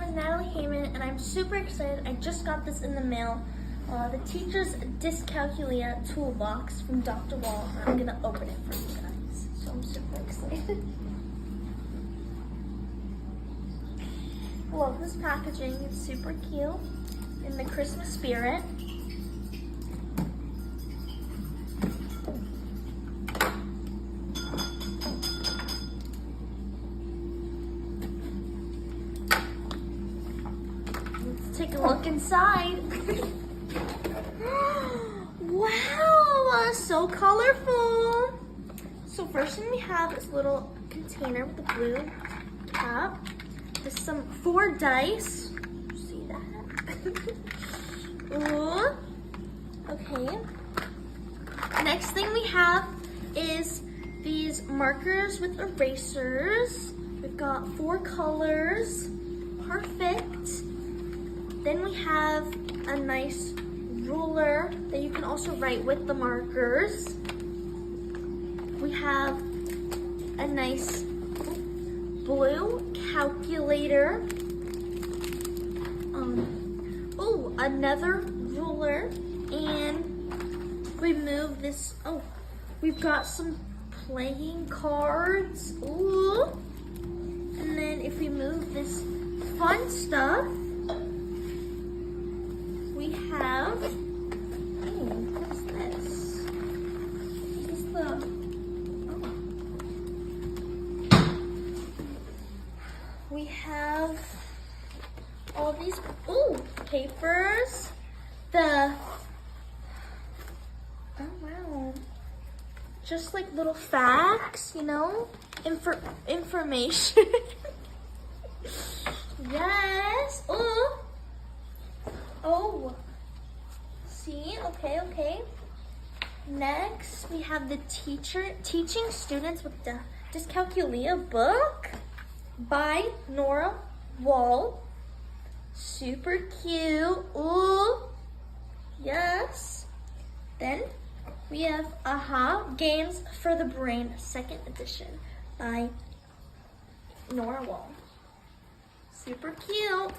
is Natalie Heyman, and I'm super excited. I just got this in the mail. The teacher's Dyscalculia Toolbox from Dr. Wall. I'm gonna open it for you guys, so I'm super excited. I love this packaging. It's super cute in the Christmas spirit. Let's take a look inside. Wow, so colorful. So first thing we have is a little container with a blue cap. There's 4 dice. See that? Ooh. Okay. Next thing we have is these markers with erasers. We've got 4 colors. Perfect. Then we have a nice ruler that you can also write with the markers. We have a nice blue calculator. Oh, another ruler, and remove this. Oh, we've got some playing cards. Ooh, and then if we move this fun stuff, we have. Oh, what's this? This is the. We have all these papers. Oh wow, just like little facts, you know, information. Yes. Oh. See. Okay. Next, we have the teaching students with the Dyscalculia book by Nora Wall. Super cute. Ooh, yes. Then we have Games for the Brain, 2nd edition by Nora Wall. Super cute.